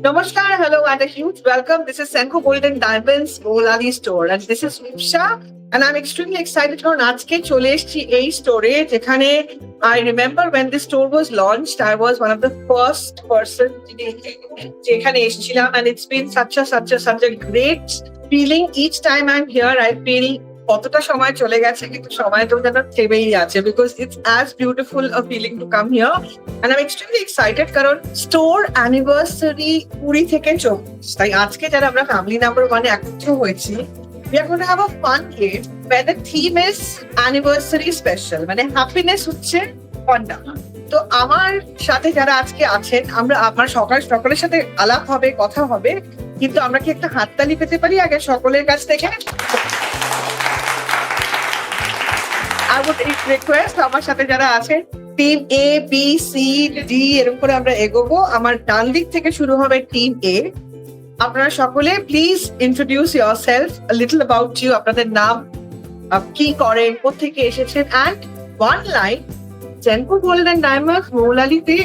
Namaskar, hello, and a huge welcome. This is Senko Golden Diamonds Moulali store, and this is Upsha. And I'm extremely excited for আজকে চলে এসেছি এই স্টোরে যেখানে I remember when this store was launched, I was one of the first person যেখানে এসেছিলাম, and it's been such a great feeling. Each time I'm here, I feel কতটা সময় চলে গেছে কিন্তু সময়টা যেন থেমেই আছে because it's as beautiful a feeling to come here. And I'm extremely excited কারণ স্টোর অ্যানিভার্সারি 20 থেকে 24 তাই আজকে যারা আমরা ফ্যামিলি নাম্বার 1 একত্র হয়েছি we are going to have a fun game where the theme is anniversary special মানে happiness হচ্ছে কন্যা। তো আমার সাথে যারা আজকে আছেন আমরা আমার সকলের সাথে আলাপ হবে কথা হবে কিন্তু আমরা কি একটা হাততালি পেতে পারি আগে সকলের কাছ থেকে? I would request আমার সাথে যারা আছে team A B C D এরকম করে আমরা এগোবো। আমার ডান দিক থেকে শুরু হবে টিম এ। আপনারা সকলে please introduce yourself a little about you, আপনাদের নাম, কি করেন, কোত্থেকে এসেছেন, and one line Senco golden diamonds মৌলালিতে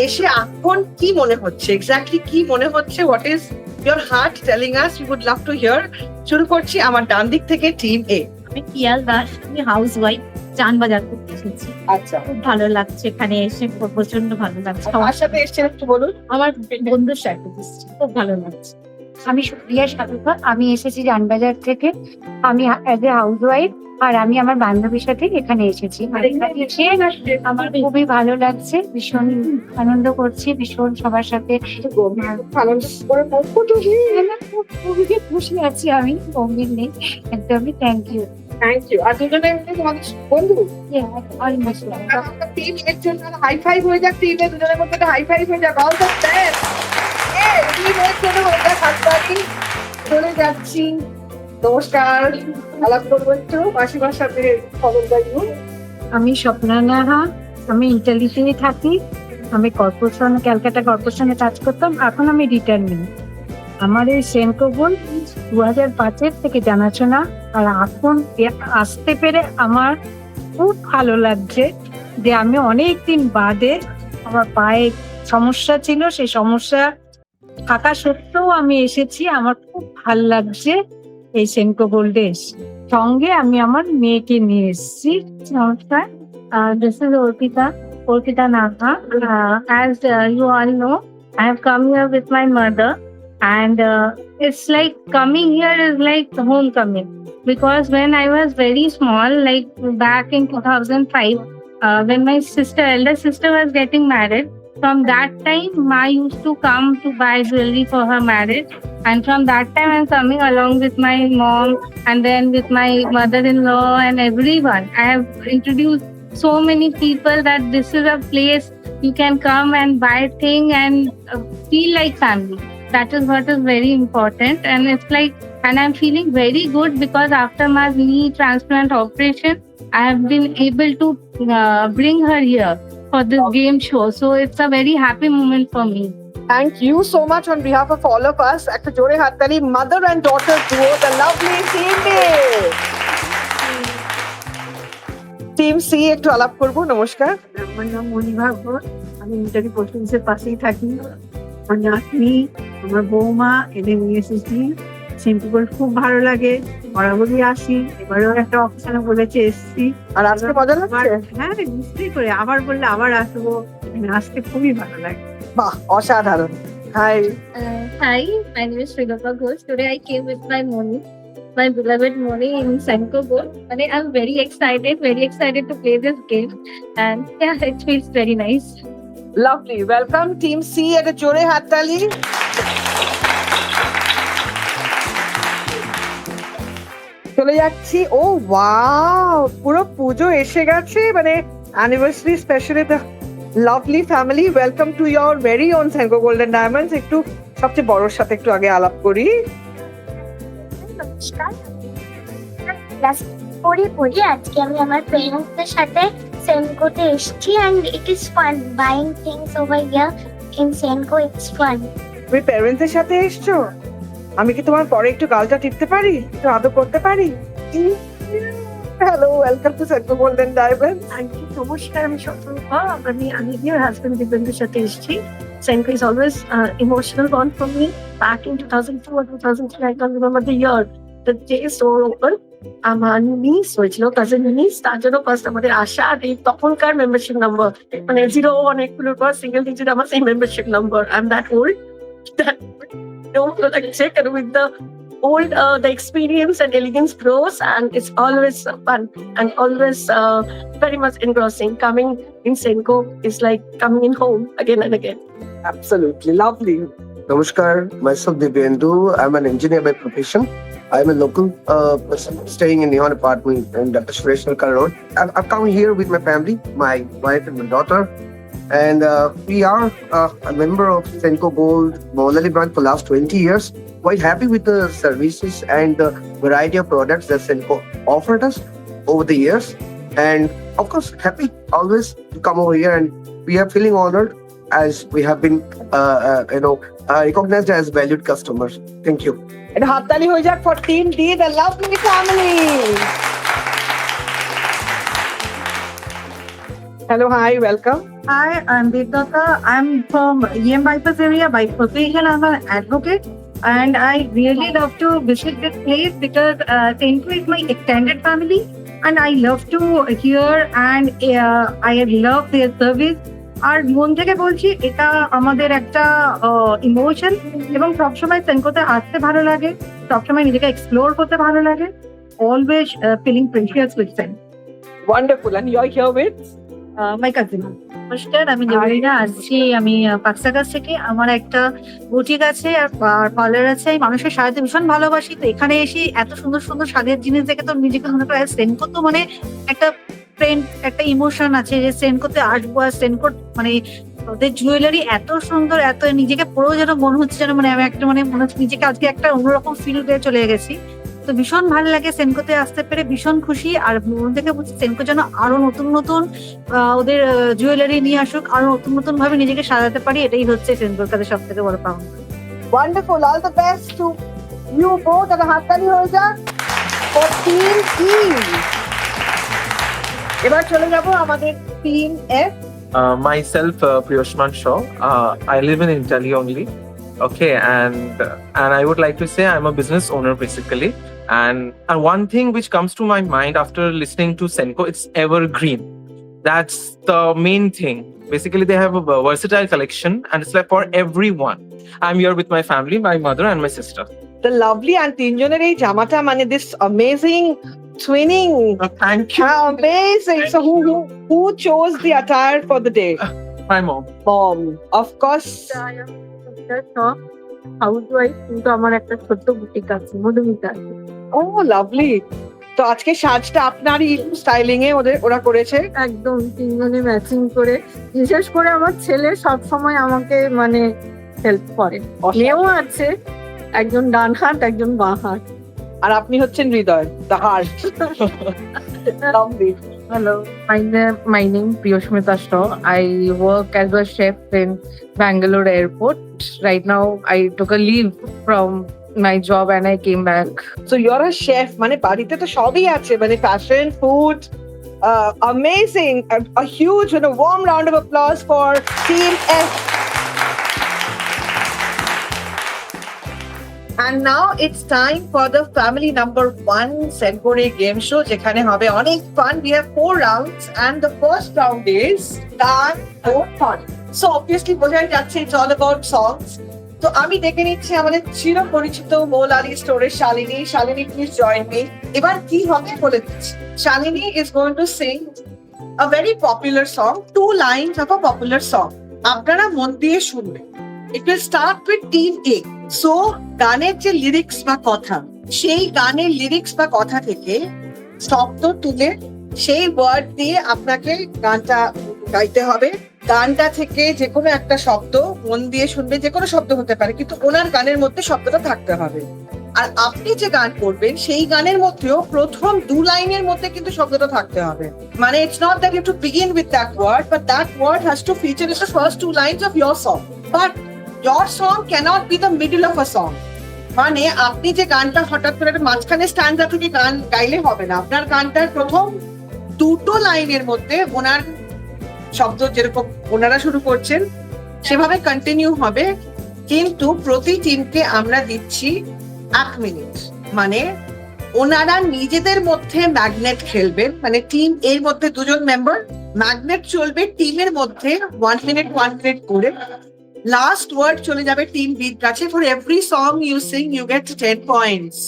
এসে এখন কি মনে হচ্ছে, এক্স্যাক্টলি কি মনে হচ্ছে, what is your heart telling us, we would love to hear. শুরু করছি আমার ডান দিক থেকে টিম এ। আমি পিয়াল দাস, আমি হাউস ওয়াইফ, চানবাজার করতে এসেছি। আচ্ছা, খুব ভালো লাগছে এখানে এসে, প্রচন্ড ভালো লাগছে। আমার সাথে এসেছেন একটু বলুন। আমার বন্ধুর সাথে এসেছি, খুব ভালো লাগছে। আমি সুপ্রিয়া সাধুকা, আমি এসেছি জানবাজার থেকে। আমি অ্যাজ এ হাউস ওয়াইফ আর আমি আমার বান্ধবীর সাথে এখানে এসেছি। আর এখানে এসে আমার খুবই ভালো লাগছে, ভীষণ আনন্দ করছি, ভীষণ সবার সাথে খুবই খুশি আছি আমি, গম্ভীর নেই একদমই। Thank you. Thank you. আর দুজনে তোমাদের বন্ধু টিম এর জন্য হাই ফাইভ হয়ে যাক, টিমে দুজনের মধ্যে হাই ফাইভ হয়ে যাক। All the best. টিম এর জন্য হয়ে যাক হাততালি। চলে যাচ্ছি। নমস্কার, আলাপ করবো একটু মাসিমার সাথে। খবর জানিও। আমি স্বপ্না নাহা, আমি ইটালিতে থাকি। আমি ক্যালকাটা কর্পোরেশনে কাজ করতাম, এখন আমি রিটায়ারমেন্ট। আমার এই সেনকো গোল্ড 2005 থেকে জানাশোনা, আর এখন আসতে পেরে আমার খুব ভালো লাগছে যে আমি অনেকদিন বাদে, আমার পায়ে সমস্যা ছিল, সেই সমস্যা থাকা সত্ত্বেও আমি এসেছি। আমার খুব ভালো লাগছে এই সেনকো গোল্ডে এসে। সঙ্গে আমি আমার মেয়েকে নিয়ে এসেছি। নমস্কার, this is Arpita Naha. As you all know, I have come here with my mother, and it's like coming here is like homecoming, because when I was very small, like back in 2005, when my elder sister was getting married, from that time Ma used to come to buy jewelry for her marriage, and from that time I'm coming along with my mom and then with my mother-in-law and everyone. I have introduced so many people that this is a place you can come and buy thing and feel like family. That is what is very important, and it's like, and I'm feeling very good because after my knee transplant operation, I have been able to bring her here for this game show. So it's a very happy moment for me. Thank you so much on behalf of all of us. একটা জোরে হাততালি mother and daughter duo, the lovely team A. Team C একটু আলাপ করবো। নমস্কার, আমার নাম মণিভা ঘোষ, আমি মিলিটারি পোস্ট অফিসের পাশেই থাকি। আমার নাতনি, আমার বৌমা এদের নিয়ে এসেছি। সিম্পল খুব ভালো লাগে, বরাবরই আসি, এবারেও একটা অকেশনে বলেছে এসছি। আর আজকে মজা লাগছে? হ্যাঁ, নিশ্চয়ই করে, আবার বললে আবার আসবো। এখানে আসতে খুবই ভালো লাগে। বাহ, অসাধারণ। High. Hi, my name is Srilata Ghosh. Today I came with my Moni, my beloved Moni in Senko Gold. And I'm very excited to play this game. And yeah, it feels very nice. Lovely. Welcome team C, একটা জোরে হাততালি। চলে যাচ্ছি। ও wow, পুরো পুজো এসে গেছে, মানে anniversary specially the lovely family. Welcome to your very on Senco golden diamonds. একটু সবচেয়ে বড়র সাথে একটু আগে আলাপ করি। নমস্কার, ক্লাস 4 পড়ি। আজকে আমি আমার পেরেন্টসদের সাথে সেনকোতে এসেছি, and it is fun buying things over here in Senko. It's fun. তুমি প্যারেন্টসের সাথে এসছো? আমি কি তোমার পরে একটু গালটা টিপতে পারি, একটু আদর করতে পারি? Hello, welcome to Senco golden diamonds. নমস্কার, আমি সত্যরূপা, আমি আমার হাজবেন্ড দিব্যেন্দুর সাথে এসেছি। Senko is always emotional one for me. Back in 2002 or 2003, I can't remember the year. The day store open. আমার নিস হয়েছিল কাজিন নিস, তার জন্য ফার্স্ট আমাদের আশা আর এই তখনকার মেম্বারশিপ নাম্বার মানে 0 অনেকগুলোর পর সিঙ্গেল ডিজিট আমার সেই membership number. I am that old that don't like check and with the old the experience and elegance grows and it's always fun and always very much engrossing. Coming in Senko is like coming in home again and again. Absolutely lovely. Namaskar, myself Divyendu. I'm an engineer by profession. I'm a local person staying in Neon apartment in Dr. Suresh Nalkar Road. I've come here with my family, my wife and my daughter. And we are a member of Senko Gold Mohalali branch for last 20 years. Quite happy with the services and the variety of products that Senko offered us over the years. And of course, happy always to come over here. And we are feeling honored as we have been, recognized as valued customers. Thank you. And হাততালি হয়ে যাক for Team D, the lovely family. Hello, hi, welcome. Hi, I'm Devdata. I'm from EM Bypass area. By profession, I'm an advocate. And I really love to visit this place because Senko is my extended family. And I love to hear and I love their service. আর মন থেকে বলছি এটা আমাদের একটা emotion এবং সবসময় সেনকোতে আসতে ভালো লাগে, সবসময় নিজেকে এক্সপ্লোর করতে ভালো লাগে। Always feeling precious with Sen. Wonderful. And you're here with? My cousin. নমস্কার, আমি দেবলীনা আসছি। আমি পাকসাগাছ থেকে। আমার একটা বুটিক আছে আর পার্লার আছে। আমি মানুষের সাজাতে ভীষণ ভালোবাসি। তো এখানে এসে এত সুন্দর সুন্দর সাজের জিনিস দেখে তো নিজেকে মনে করে সেনকো তো মানে একটা ফ্রেন্ড, একটা ইমোশন আছে যে সেনকোতে আসবো। আর সেনকোর মানে ওদের জুয়েলারি এত সুন্দর, এত নিজেকে পুরো যেন মনে হচ্ছে যেন মানে আমি একটা মানে মনে হচ্ছে নিজেকে আজকে একটা অন্যরকম ফিল দিয়ে চলে গেছি। তো ভীষণ ভালো লাগে সেনকোতে আসতে পেরে, ভীষণ খুশি। আর মন থেকে বলছি সেনকো যেন আরো নতুন নতুন ওদের জুয়েলারি নিয়ে আসুক, আরো নতুন নতুন ভাবে নিজেকে সাজাতে পারি। এটাই হচ্ছে সেনকোর কাছে সব থেকে বড় পাওনা। Wonderful. All the best to you both. And হাততালি হয়ে যাক for Team E. এবার চলে যাব আমাদের Team F. Myself, Priyushman Shaw. I live in Italy only. Okay, and I would like to say I'm a business owner basically. And one thing which comes to my mind after listening to Senko, it's evergreen. That's the main thing. Basically, they have a versatile collection, and it's like for everyone. I'm here with my family, my mother and my sister. The lovely and তিনজনের এই জামাটা মানে this amazing twinning. Thank you. How amazing. So who chose the attire for the day? My mom. Mom. Of course. House wife, কিন্তু আমার একটা ছোট্ট boutique আছে, মধুমিতা আছে। Oh, lovely. তো আজকে সাজটা আপনারই স্টাইলিং এ ওরা করেছে। একদম তিনজনে ম্যাচিং করে। বিশেষ করে আমার ছেলে সব সময় আমাকে মানে হেল্প করে। মেয়েও আছে, একজন ডান হাত একজন বাঁ হাত। আর আপনি হচ্ছেন হৃদয়, the heart. Lovely. Hello, my name Priyushmita Shaw. I work as a chef in Bangalore Airport. Right now, I took a leave from my job and I came back. So you're a chef, মানে বাড়িতে তো সবই আছে, মানে fashion, food, amazing. A huge and a warm round of applause for Team F. And now it's time for the family number 1 Senko game show. যেখানে হবে অনেক fun. We have 4 rounds and the first round is গান ও fun. So obviously বোঝাই যাচ্ছে it's all about songs. তো আমি ডেকে নিচ্ছি আমাদের চিরপরিচিত মৌলালি স্টোরের Shalini. Shalini, please join me. এবার কি হবে বলে দিচ্ছি। Shalini is going to sing a very popular song, 2 lines of a popular song. আপনারা মন দিয়ে শুনবেন। It will start with Team A. So গানের যে লিরিক্স বা কথা, সেই গানের লিরিক্স বা কথা থেকে শব্দ তুলে সেই ওয়ার্ড দিয়ে আপনাকে গানটা গাইতে হবে। গানটা থেকে যে কোনো একটা শব্দ মন দিয়ে শুনবে, যে কোনো শব্দ হতে পারে, কিন্তু ওনার গানের মধ্যে শব্দটা থাকতে হবে। আর আপনি যে গান করবেন সেই গানের মধ্যেও প্রথম 2 লাইনের মধ্যে কিন্তু শব্দটা থাকতে হবে। মানে it's not that you to begin with that word, but that word has to feature in the first 2 lines of your song. But your song cannot be the middle of a song. মানে আপনি যে গানটা হঠাৎ করে মাঝখানে স্ট্যান্ডা থেকে গান গাইলে হবে না। আপনার গানটার প্রথম 2 লাইনের মধ্যে ওনার শব্দ যেরকম ওনারা শুরু করছেন সেভাবে কন্টিনিউ হবে, কিন্তু প্রতি টিমকে আমরা দিচ্ছি 1 মিনিট। মানে ওনারা নিজেদের মধ্যে ম্যাগনেট খেলবেন, মানে টিম এর মধ্যে 2 জন মেম্বার, ম্যাগনেট চলবে টিমের মধ্যে 1 মিনিট করে। লাস্ট ওয়ার্ড চলে যাবে টিম বির কাছে। For every song you sing you get 10 points.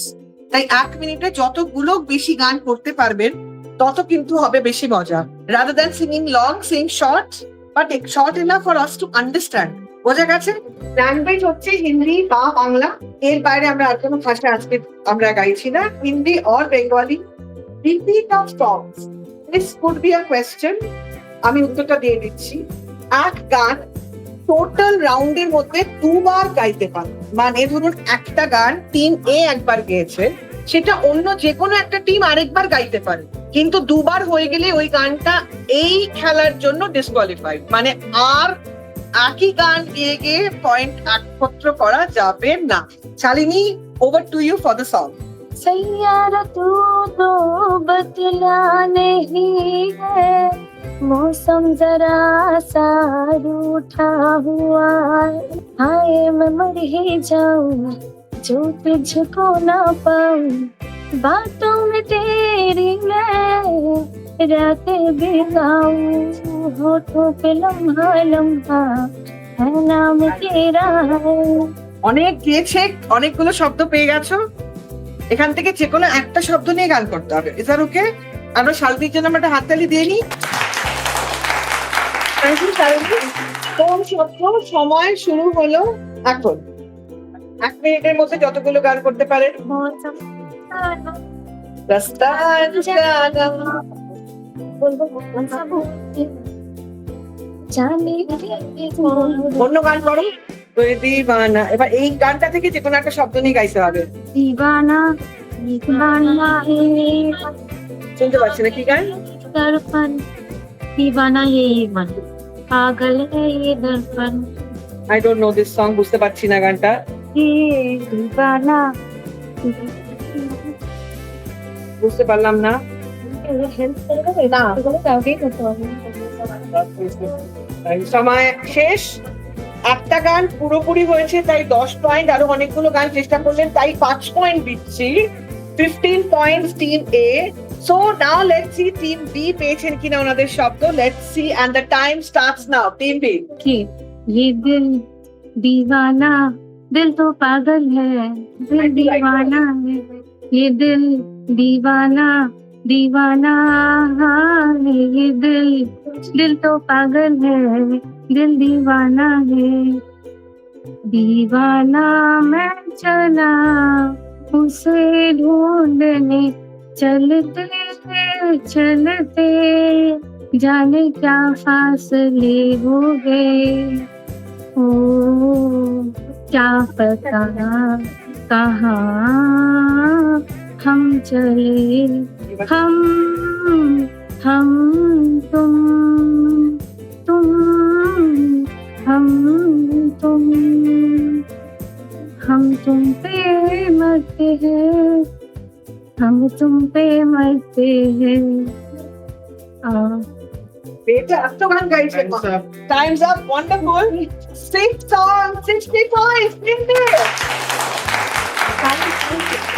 তাই 1 মিনিটে যতগুলো বেশি গান করতে পারবেন তত কিন্তু হবে বেশি মজা। Rather than singing long, Singh short, but short enough for us to understand. বোঝা গেছে? ল্যাঙ্গুয়েজ হচ্ছে হিন্দি বা বাংলা, এর বাইরে আমরা আর কোনো ভাষা আজকে আমরা গাইছি না। Hindi or Bengali. Repeat of songs, this could be a question. আমি উত্তরটা দিয়ে দিচ্ছি। এক গান টোটাল রাউন্ডের মধ্যে 2 বার গাইতে পারে। মানে ধরুন একটা গান টিম এ একবার গেয়েছে, সেটা অন্য যে কোনো একটা টিম আরেকবার গাইতে পারে, কিন্তু 2 বার হয়ে গেলে ওই গানটা এই খেলার জন্য ডিসকোয়ালিফাইড। মানে আর একই গান গিয়ে গিয়ে পয়েন্ট একত্র করা যাবে না। Shalini, over to you for the song. सैयारा तू तो बदला नहीं है, मौसम जरा सा रूठा हुआ है। हाय मैं मर ही जाऊं जो तुझको ना पाऊं, बातों में तेरी मैं रातें बिताऊं, होठों पे लम्हा लम्हा है नाम तेरा है। অনেক গিয়েছে, অনেকগুলো শব্দ পেয়ে গেছো। এখান থেকে যে কোনো একটা শব্দ নিয়ে গান করতে হবে। Is that okay? আমরা শালিনীর জন্য আমরা একটা হাততালি দিয়ে নিই। Thank you Shalini. কোন শব্দ? সময় শুরু হলো এখন। 1 মিনিটের মধ্যে যতগুলো গান করতে পারেন। मौसम রাস্তা জানা। जाने অন্য গান করো। তুই দিবানা। এবার এই গানটা থেকে যে কোনো একটা শব্দ নিয়ে গাইতে হবে। दीवाना दीवाना है শুনতে পাচ্ছি না কি গান? दर्पण, दीवाना ये मन, पागल है ये दर्पण, I don't know this song, বুঝতে পারছি না গানটা। ये दीवाना। বুঝতে পারলাম না। না। সময় শেষ। একটা গান পুরোপুরি হয়েছে তাই 10 পয়েন্ট, আরো অনেকগুলো গান চেষ্টা করলেন তাই 5 পয়েন্ট দিচ্ছি। 15 points team A. So now let's see team B পেয়েছেন কিনা ওনাদের শব্দ। Let's see and the time starts now. Team B. कि ये दिल दीवाना, दिल तो पागल है, दिल दीवाना है, ये दिल दीवाना दीवाना है, ये दिल दिल तो पागल है, दिल दीवाना है। दीवाना मैं चला उसे ढूंढने, चलते चलते जाने क्या फासले हो गए, ओ क्या पता कहाँ हम चले, हम तुम हम तुम पे मरते हैं, हम तुम पे मरते हैं। বেটা এত গান গাইছে। Times up. Wonderful. 6 songs, 60 points.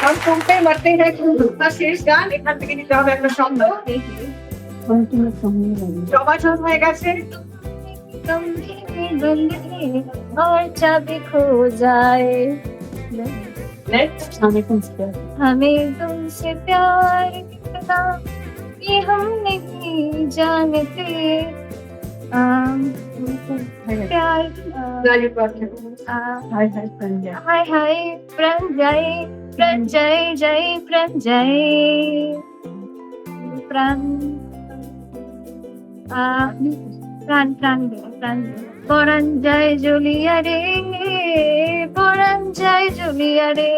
हम तुम पे मरते हैं का শেষ গান। এখান থেকে নিতে হবে একটা শব্দ। সবার শেষ হয়ে গেছে। और चाबी खो जाए, নেক্সট। हमें तुमसे प्यार कितना ये हम नहीं जानते, प्यार Now you got it. हाय हाय प्रण जाए जय प्रण जाए প্রাণ পরাণ যায় জ্বলিয়া রে, পরাণ যায় জ্বলিয়া রে,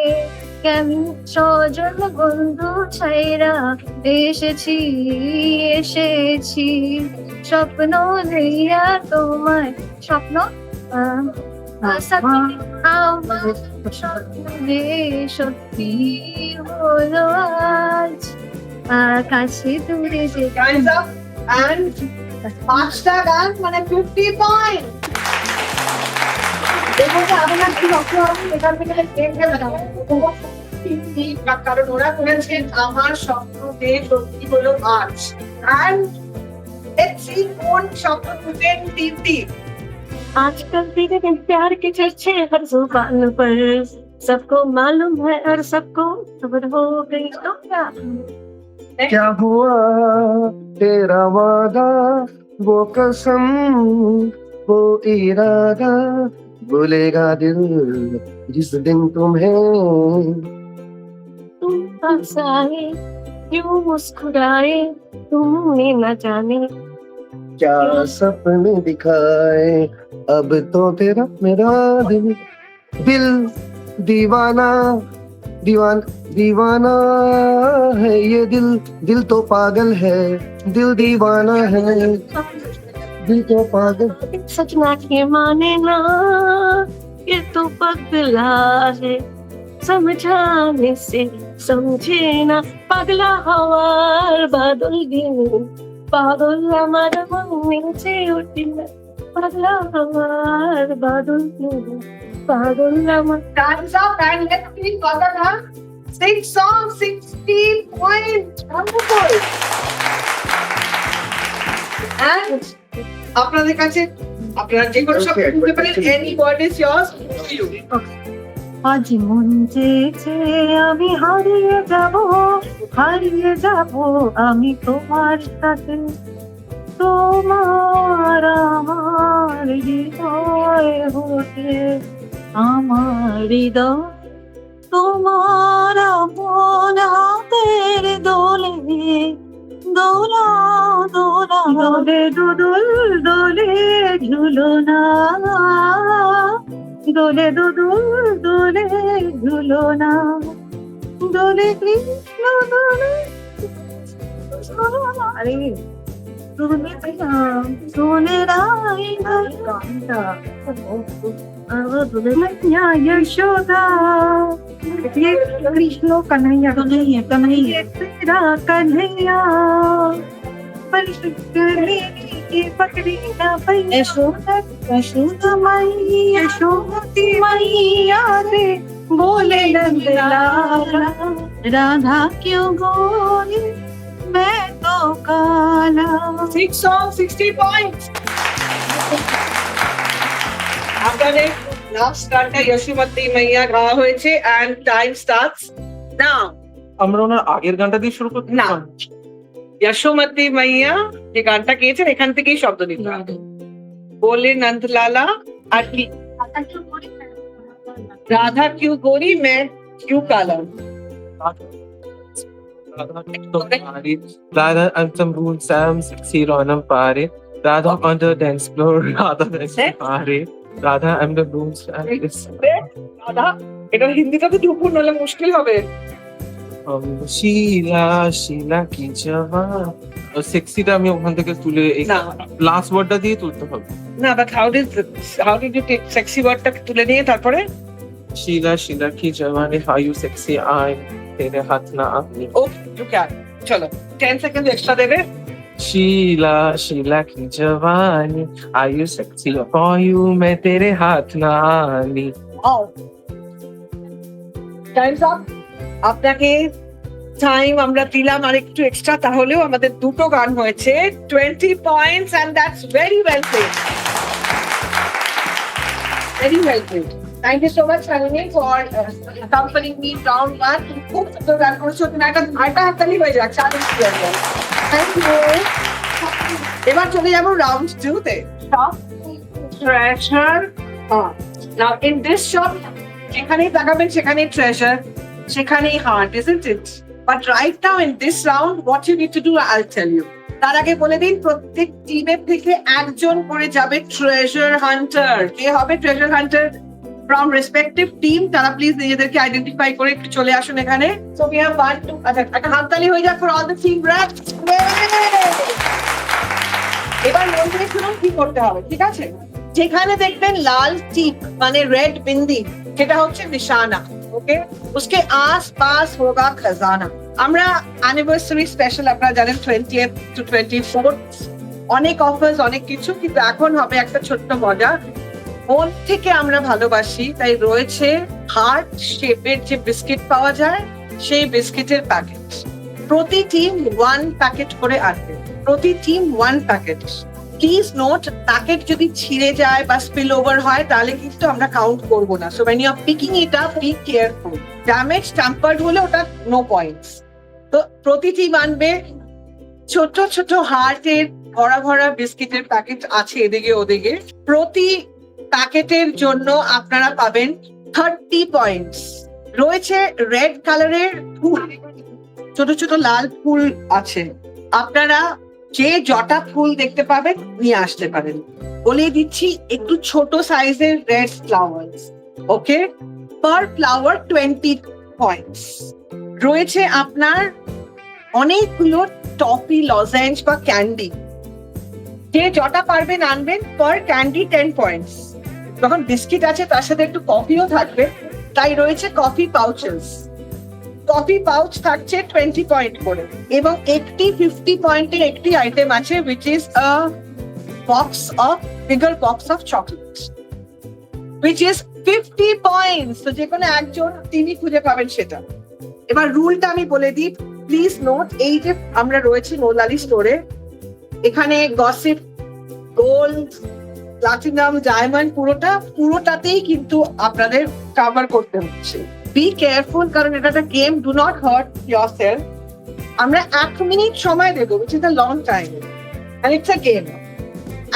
কেমন স্বজন বন্ধু ছাইরা এসেছি এসেছি, স্বপ্ন লইয়া তোমায়, স্বপ্ন আমার স্বপ্নে সত্যি হলো আজ, কাছে দূরে যে Time's up. And 5টা গান মানে 50 পয়েন্ট। কারণ ওরা করেছেন আমার স্বপ্ন যে সত্যি হলো আজ and let's see কোন স্বপ্ন তুলবেন দীপ্তি। आजकल धीरे धीरे प्यार के चर्चे हर जुबान पर सबको मालूम है और सबको खबर हो गई तो क्या हुआ तेरा वादा वो कसम वो इरादा भूलेगा दिल जिस दिन तुम्हें तुम पास आए क्यों मुस्कुराए तुमने न जाने क्या सपने दिखाए अब तो तेरा मेरा दिल दिल दीवाना दीवाना है ये दिल दिल तो पागल है दिल दीवाना है दिल तो पागल सच ना के माने ना ये तो पगला है समझाने से समझे ना पगला हवार बादल दिन पागल हमारा मन नीचे उठिल पगला हवार बादल दिन पागल हमारा Time's up and let's see Kadaka. 6 songs, 16 points. Wonderful. And আপনাদের কাছে আপনারা যে কোনো শব্দ Okay, তুলতে পারেন, any word is yours. You. আজ মন চেয়েছে আমি হারিয়ে যাব আমি তোমার সাথে তোমার আমার হৃদয় হতে আমার হৃদয় তোমার আপন হাতের দোলে দোলা দোলা দোলে দুদুল দোলে ঝুলনা দোলে দুদুল দোলে ঝুলনা দোলে কৃষ্ণ দোলে আরে তুমি সোনে রাই গানটা यशोदा ये कृष्ण कन्हैया कन्हैया तेरा कन्हैया पर करने की पकड़ी ना पई यशोदा मैया यशोमती मैया रे बोले नंद लाला राधा क्यों गोरी मैं तो काला 6 songs, 60 points. আপনাদের লাস্ট গানটা যশোমতী মাইয়া গাওয়া হয়েছে and time starts now. আমরা ওনার আগের গানটা দিয়ে শুরু করতে না। যশোমতী মাইয়া যে গানটা গেয়েছেন এখান থেকেই শব্দ নিতে হবে। বলে নন্দলালা আর কি রাধা কিউ গোরি मैं क्यों काला। Radha and some rules Sam sexy Ronam Pare Radha on the dance floor Radha dance Pare Radha I'm the rules and this Radha এটা হিন্দিটা তো দুপুর নলে মুশকিল হবে। শিলা কি জওয়ান সেক্সিটা আমি ওখান থেকে তুলে না লাস্ট ওয়ার্ডটা দিয়ে তুলতে হবে না but how did you take sexy ওয়ার্ডটা তুলে নিয়ে তারপরে Sheila ki Jawani how you sexy I তেরে হাত না আপনি ওকে ইউ ক্যান চলো 10 সেকেন্ড এক্সট্রা দেবে। शीला की जवानी Are you sexy for you मैं तेरे हाथ ना आनी টাইমস আপ। আপনাকে টাইম আমরা দিলাম আর একটু এক্সট্রা তাহলেও আমাদের দুটো গান হয়েছে 20 points and that's very well played. Very well played. Thank you so much Shalini for accompanying me round 1. খুব সুন্দর গান করেছো তুমি একটা হাততালি হয়ে যাক Shalini Thank you. এবার চলে যাবো রাউন্ড 2 তে shop treasure. Now in this shop যেখানেই তাকাবেন সেখানেই ট্রেজার সেখানেই heart isn't it? But right now in this round what you need to do I'll tell you. তার আগে বলে দিন প্রত্যেক টিমের থেকে একজন করে যাবে ট্রেজার হান্টার। কে হবে treasure hunter from respective team তারা প্লিজ নিজেদেরকে আইডেন্টিফাই করে একটু চলে আসুন এখানে। So we have 1 2 আচ্ছা একটা হাততালি হয়ে যাক for all the team reps. এবার মন থেকে শুনুন কি করতে হবে ঠিক আছে। যেখানে দেখবেন লাল টিপ মানে রেড বিন্দি সেটা হচ্ছে নিশানা ওকে उसके आस-पास होगा खजाना। আমরা অ্যানিভার্সারি স্পেশাল আপনারা জানেন 20th to 24th অনেক অফার্স অনেক কিছু কিন্তু এখন হবে একটা ছোট্ট মজা মন থেকে আমরা ভালোবাসি, তাই রয়েছে হার্ট শেপের যে বিস্কিট পাওয়া যায় সেই বিস্কিটের প্যাকেট। প্রতি টিম 1 প্যাকেট করে আনবে, প্রতি team 1 packet. Please note, packet যদি ছিঁড়ে যায় বা স্পিল ওভার হয় তাহলে কিন্তু আমরা কাউন্ট করব না। So when you are picking it up, be careful. Damage tempered হলে ওটা নো পয়েন্টস। তো প্রতি টিম আনবে। ছোট ছোট হার্টের ভরা ভরা বিস্কিটের প্যাকেট আছে এদিকে ওদিকে। প্রতি প্যাকেটের জন্য আপনারা পাবেন 30 পয়েন্টস। রয়েছে রেড কালারের ফুল, ছোট ছোট লাল ফুল আছে। আপনারা যে জটা ফুল দেখতে পাবেন নিয়ে আসতে পারেন। বলে দিচ্ছি একটু ছোট সাইজের রেড ফ্লাওয়ার্স। ওকে, পার ফ্লাওয়ার 20 পয়েন্টস। রয়েছে আপনার অনেকগুলো টফি, লজেন্স বা ক্যান্ডি। যে জটা পারবেন আনবেন, পার ক্যান্ডি 10 পয়েন্টস। যখন বিস্কিট আছে তার সাথে একটু কফিও থাকবে, তাই রয়েছে কফি পাউচেস। কফি পাউচ থাকছে 20 পয়েন্ট করে, এবং একটি 50 পয়েন্টের একটি আইটেম আছে which is a bigger box of chocolates which is 50 points। তো যে কোনো একজন তিনি খুঁজে পাবেন সেটা। এবার রুলটা আমি বলে দিই, প্লিজ নোট। এই যে আমরা রয়েছি মোলালি স্টোরে, এখানে গসিপ, গোল্ড, প্লাটিনাম, ডায়মন্ড পুরোটাতেই কিন্তু আপনাদের কভার করতে হচ্ছে। বি কেয়ারফুল, কারণ এটা একটা game. Do not heart yourself. আমরা 1 মিনিট সময় দেবো, which is a long time and it's a game।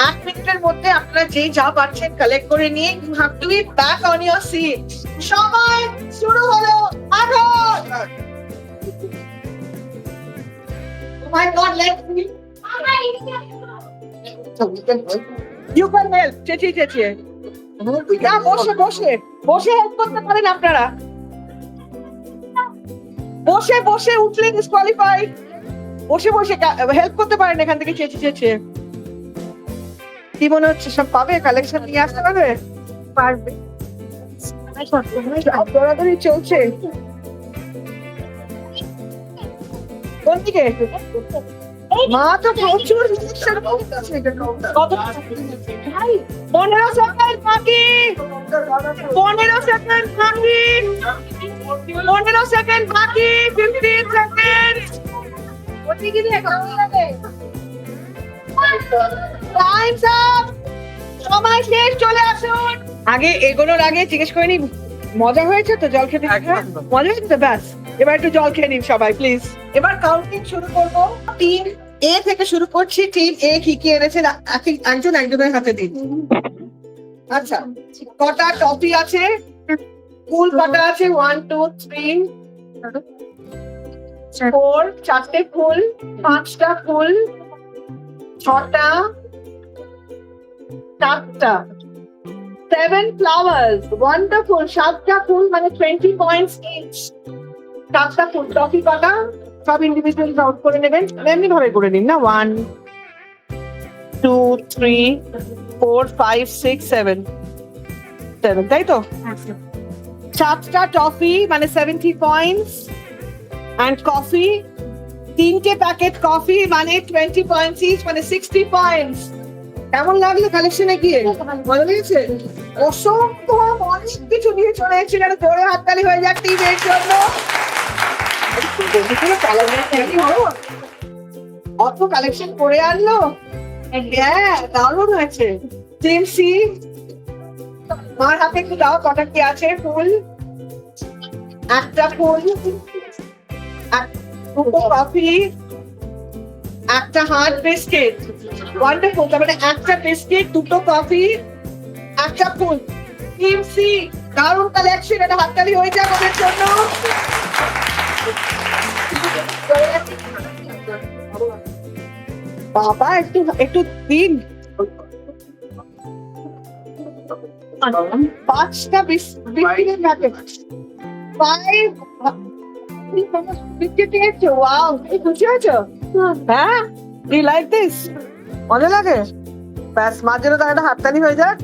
1 মিনিটের মধ্যে আপনারা যে যা পাচ্ছেন কালেক্ট করে নিয়ে you have to be back on your seat। সময় শুরু হলো এখন। Oh my God, let me. You can help. চেঁচিয়ে না, বসে হেল্প করতে পারেন আপনারা। বসে উঠলে ডিসকোয়ালিফাইড। বসে হেল্প করতে পারেন এখান থেকে চেঁচিয়ে। কি মনে হচ্ছে, সব পাবে? কালেকশন নিয়ে আসতে পারবে? পারবে। দৌড়াদৌড়ি চলছে। কোন দিকে? মা তো প্রচুর 15 সেকেন্ড বাকি। 15 সেকেন্ড বাকি। 15 সেকেন্ড বাকি। 15 সেকেন্ড। Times up. সময় শেষ, চলে আসুন। আগে এগোনোর আগে জিজ্ঞেস করে নি, মজা হয়েছে তো? জল খেতে মজা হয়েছে তো? ব্যাস, এবার একটু জল খেয়ে নিন সবাই প্লিজ। এবার কাউন্টিং শুরু করবো। টিম এ থেকে শুরু করছি। টিম এ কি কি এনেছে একজন একজনের হাতে দিন। আচ্ছা, কটা টপি আছে? ফুল কটা আছে? 1 2 3 4, 4টে ফুল, 5টা ফুল, 6টা, 7টা, 7 flowers, wonderful। 7টা ফুল মানে 20 points each। 7টা ফুল। টপি কটা? সব ইন্ডিভিজুয়াল কাউন্ট করে নেবেন, এমনি ভাবে করে নিন না। 1 2 3 4 5 6 7, তাই তো? 7টা টফি মানে 70 পয়েন্টস। এন্ড কফি, 3টে প্যাকেট কফি মানে 20 পয়েন্টস ইচ, মানে 60 পয়েন্টস। কেমন লাগলো কালেকশনে গিয়ে? ভালো লেগেছে? অসংখ্য অনেক কিছু নিয়ে চলে এসেছিল। জোরে হাততালি হয়ে যাক টিমের জন্য। অত কালেকশন করে আনলো। হ্যাঁ, দারুণ হয়েছে। টিম সি, মার হাতে একটু দাও, কটা কি আছে? ফুল, 1টা ফুল, 2টো কফি, 1টা হার্ড বিস্কিট। ওয়ান্ডারফুল। তার মানে 1টা বিস্কিট, 2টো কফি, 1টা ফুল। টিম সি, দারুণ কালেকশন। এটা হাততালি হয়ে যাক ওদের জন্য। বাবা, একটু দিন। 5টা বিস্কিটের প্যাকেট, 5 বিস্কিট নিয়েছো। ওয়াও, খুশি হয়েছো? হ্যাঁ, ডু ইউ লাইক দিস? মজা লাগে? ব্যাস, মার জন্য তার একটা হাততালি হয়ে যাক।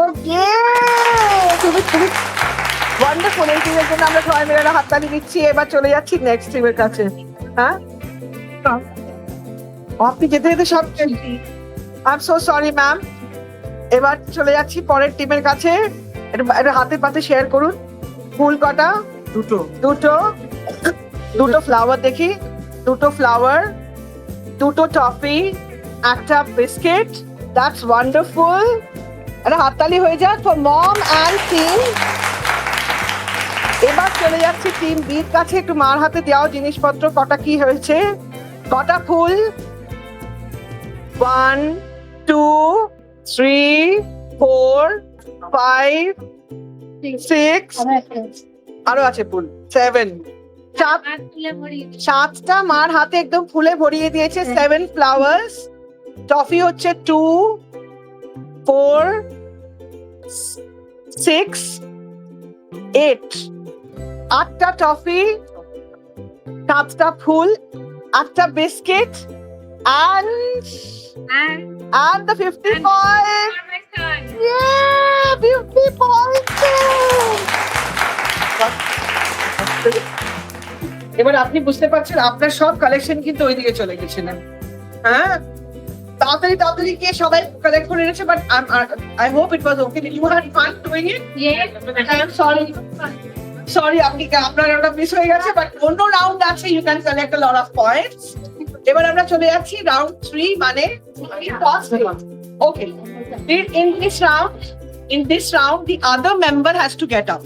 ওকে, তুমি ওয়ান্ডারফুল। এই টিমের জন্য আমরা সবাই মিলে একটা হাততালি দিচ্ছি। এবার চলে যাচ্ছি নেক্সট টিমের কাছে। হ্যাঁ, আপনি যেতে যেতে সব। I am so sorry ma'am. এবার চলে যাচ্ছি পরের টিমের কাছে। এটা হাতে পাতে শেয়ার করুন। ফুল কটা? দুটো। দুটো ফ্লাওয়ার দেখি। দুটো ফ্লাওয়ার, দুটো টফি, একটা বিস্কিট। That's wonderful. একটা হাততালি হয়ে যাক ফর মম অ্যান্ড টিম। এবার চলে যাচ্ছি টিম বির কাছে। একটু মার হাতে দেওয়া জিনিসপত্র কটা কি হয়েছে, কটা ফুল? 1 2 3 4 5 6, আরো আছে ফুল 7। সাতটা মার হাতে একদম ফুলে ভরিয়ে দিয়েছে। 7 ফ্লাওয়ার্স। টফি হচ্ছে 2 4 6 8, 8টা টফি, 7টা ফুল, 8টা biscuit and the 50 points. Yeah, 50 points. এবার আপনি বুঝতে পারছেন আপনার সব কালেকশন কিন্তু ওইদিকে চলে গেছিলেন। হ্যাঁ, তাড়াতাড়ি গিয়ে সবাই কালেক্ট করে এনেছে, but I hope it was okay. You had fun doing it? Yes. I am sorry আপনার ওটা মিস হয়ে গেছে, বাট অন্য রাউন্ড আছে, you can collect a lot of points. এবার আমরা চলে যাচ্ছি রাউন্ড 3, মানে okay. In this round the other member has to get up.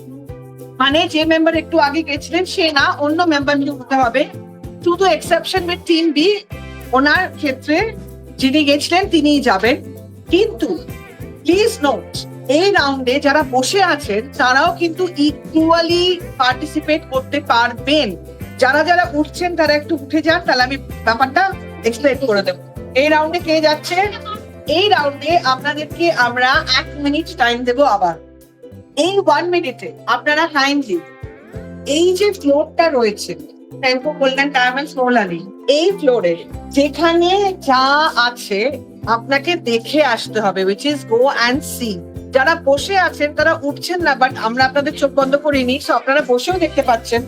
মানে যে মেম্বার একটু আগে গেছিলেন সে না, অন্য মেম্বার নিয়ে উঠতে হবে। শুধু এক্সেপশন উইথ টিম বি, ওনার ক্ষেত্রে যিনি গেছিলেন তিনিই যাবেন। কিন্তু প্লিজ নোট, এই রাউন্ডে যারা বসে আছেন তারাও কিন্তু ইকুয়ালি পার্টিসিপেট করতে পারবেন। যারা যারা উঠছেন তারা একটু উঠে যান, তাহলে আমি ব্যাপারটা এক্সপ্লেন করে দেবো। এই রাউন্ডে কে যাচ্ছে? এই রাউন্ডে আপনাদেরকে আমরা 1 মিনিট টাইম দেবো। আবার এই 1 মিনিটে আপনারা কাইন্ডলি এই যে ফ্লোরটা রয়েছে সেনকো গোল্ডেন ডায়মন্ডস মৌলালি, এই ফ্লোরে যেখানে যা আছে আপনাকে দেখে আসতে হবে, which is go and see. যারা বসে আছেন তারা উঠছেন না, বাট আমরা আপনাদের চোখ বন্ধ করিনি, সো আপনারা বসেও দেখতে পাচ্ছেন।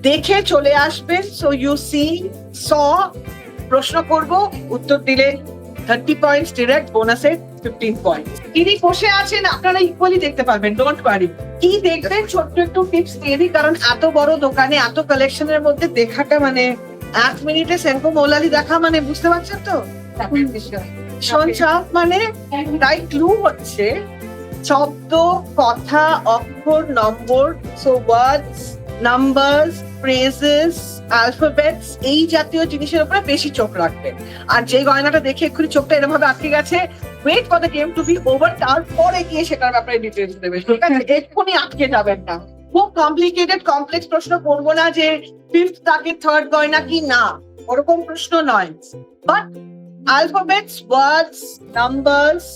দেখে চলে আসবেন। সো ইউ সি স প্রশ্ন করব, উত্তর দিলে 30 পয়েন্টস ডিরেক্ট, বোনাসে 15 পয়েন্টস। তিনি বসে আছেন আপনারা ইকুয়ালি দেখতে পারবেন, ডোন্ট ওয়ারি। কি দেখবেন ছোট্ট একটু টিপস দিয়ে দিই, কারণ এত বড় দোকানে এত কালেকশনের মধ্যে দেখাটা মানে 1 মিনিটে সেনকো মৌলালি দেখা মানে বুঝতে পারছেন তো। সঞ্চাপ মানে তাই ক্লু হচ্ছে শব্দ, কথা, অক্ষর, নম্বর, সো ওয়ার্ডস, নাম্বারস, ফ্রেজেস, অ্যালফাবেটস, এই জাতীয় জিনিসের উপরে বেশি চোখ রাখবেন। আর যে গয়নাটা দেখে এক্ষুনি চোখটা এরকম ভাবে আটকে গেছে, wait for the game to be over, তারপরে গিয়ে সেটার ব্যাপারে ডিটেলস দেবেন, ঠিক আছে? এক্ষুনি আটকে যাবেন না। খুব কমপ্লিকেটেড কমপ্লেক্স প্রশ্ন করবো না যে 5th তাকে 3rd গয়না কি না, ওরকম প্রশ্ন নয়। বাট অ্যালফাবেটস, ওয়ার্ডস, নাম্বারস,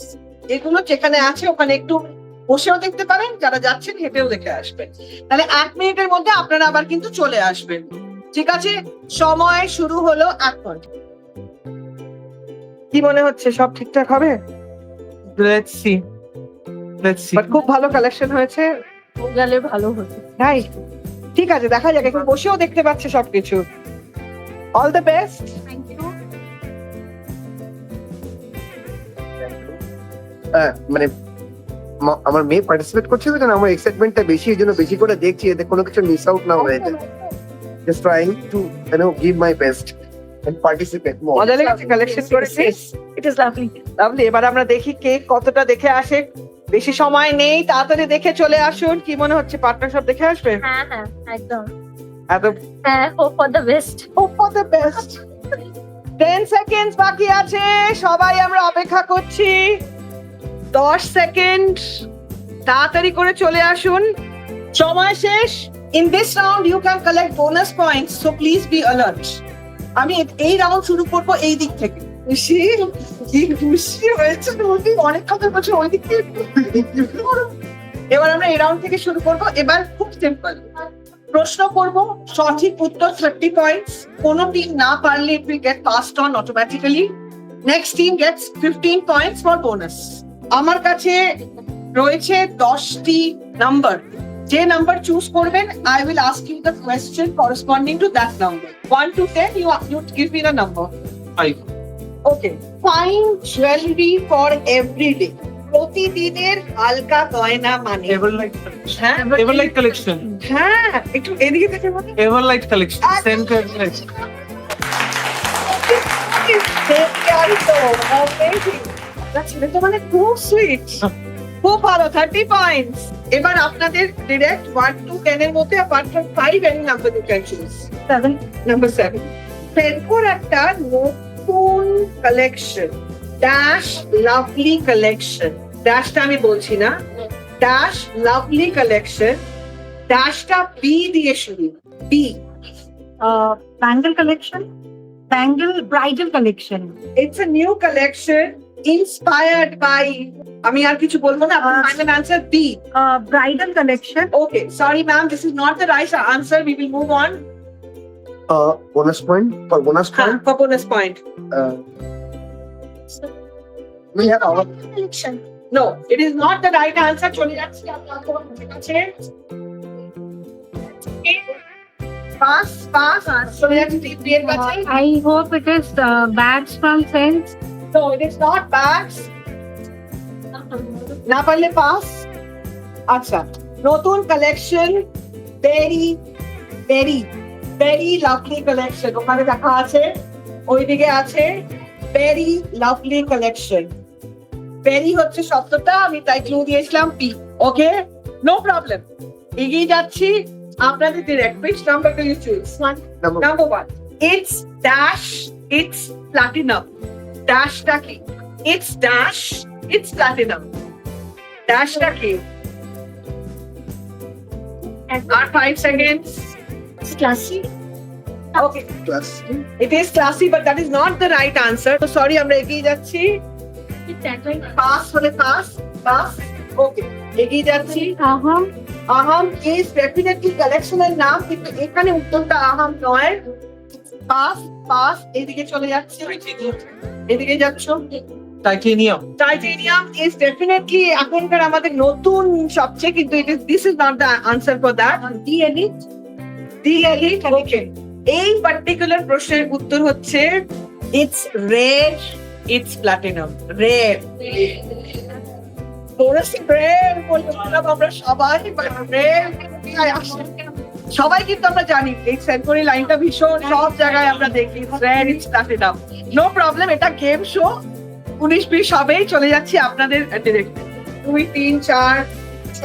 এগুলো যেখানে আছে ওখানে একটু বসেও দেখতে পারেন, যারা যাচ্ছেন হেঁটেও দেখে আসবেন। তাহলে 1 মিনিটের মধ্যে আপনারা আবার কিন্তু চলে আসবেন, ঠিক আছে? সময় শুরু হলো এখন। কি মনে হচ্ছে সব ঠিকঠাক হবে? Let's see. বাট খুব ভালো কালেকশন হয়েছে, গেলে ভালো হতো। তাই ঠিক আছে, দেখা যাক। এখন বসেও দেখতে পাচ্ছে সবকিছু। All the best. মানে আমার মেয়ে পার্টিসিপেট করছে তো, কারণ আমার এক্সাইটমেন্টটা বেশি, এই জন্য বেশি করে দেখছি এতে কোনো কিছু মিস আউট না হয়ে যায়। Just trying to give my best and participate more. মজা লেগেছে কালেকশন করেছিস? It is lovely. লাভলি। এবার আমরা দেখি কে কতটা দেখে আসে। বেশি সময় নেই, তাড়াতাড়ি দেখে চলে আসুন। কি মনে হচ্ছে পার্টনার সব দেখে আসবে? হ্যাঁ, একদম। এত Hope for the best. hope for the best. 10 second বাকি আছে, সবাই আমরা অপেক্ষা করছি। 10 সেকেন্ড, তাড়াতাড়ি করে চলে আসুন, সময় শেষ। In this round you can collect bonus points, so please be alert. আমি এই রাউন্ড শুরু করব এই দিক থেকে। খুশি? কি খুশি হয়েছে তুমি? অনেক কথা বলছো ওই দিক থেকে। এবার আমরা এই রাউন্ড থেকে শুরু করব। এবার খুব সিম্পল প্রশ্ন করব, সঠিক উত্তর 30 পয়েন্টস। কোনো টিম না পারলে it will get passed on automatically. Next team gets 15 points for bonus. আমার কাছে রয়েছে 10টি নাম্বার। যে নাম্বার চুজ করবেন, I will ask you the question corresponding to that number. 1 to 10, you give me the number. 5. Okay. Find jewelry for every day. প্রতিদিনের হালকা গয়না মানে Everlight হ্যাঁ Everlight collection. হ্যাঁ একটু এদিকে থেকে বলো Everlight collection. Senko Everlight. ছেলেটা মানে খুব সুইট খুব ভালো 30 পয়েন্টস এবার আপনাদের ডিরেক্ট 1 to 10 এর মধ্যে apart from 5 any number you can choose 7 number 7 সেনকোর একটা নতুন কালেকশন ড্যাশ লাভলি কালেকশন ড্যাশটা আমি বলছি না ড্যাশ লাভলি কালেকশন ড্যাশটা বি দিয়ে শুরু B bangle collection bangle bridal collection It's a new collection inspired by আমি আর কিছু বলবো না final answer B bridal collection Okay, sorry ma'am, this is not the right answer. We will move on. Bonus point for bonus point. For bonus point. We have our Collection. No, it is not the right answer. চলে যাচ্ছি আপনার কাছে। Pass, pass. চলে যাচ্ছি টিপি এর কাছে। I hope it is bags from Sense. No, it is not bags. না পারলে পাস। আচ্ছা, নতুন collection very very very lovely collection ওখানে দেখা আছে ওইদিকে আছে ভেরি লাভলি কালেকশন ভেরি হচ্ছে শব্দটা আমি তাই ক্লু দিয়েছিলাম পি ওকে নো প্রবলেম এগিয়ে যাচ্ছি আপনাদের direct which number do you choose number. number 1 it's dash it's platinum dashটা কি it's dash it's platinum dashটা কি আর 5 seconds It's classy. okay Plus. it is classy but that is not the right answer so sorry আমরা এগিয়ে যাচ্ছি pass হলে pass pass ওকে এগিয়ে যাচ্ছি Aham. Ahem is definitely কালেকশনের নাম কিন্তু এখানে উত্তরটা আহাম নয় পাস পাস এদিকে চলে যাচ্ছে এদিকে যাচ্ছ Titanium. টাইটেনিয়াম ইজ ডেফিনেটলি এখনকার আমাদের নতুন সবচেয়ে কিন্তু it is this is not the answer for that DLE okay এই পার্টিকুলার প্রশ্নের উত্তর হচ্ছে it's red it's platinum red আমরা সবাই সবাই কিন্তু আমরা জানি এই সেনকোরি লাইনটা ভীষণ সব জায়গায় আমরা দেখি red it's platinum no problem এটা গেম শো 19-20 সবেই চলে যাচ্ছি আপনাদের ডিরেক্ট 2 3 4 6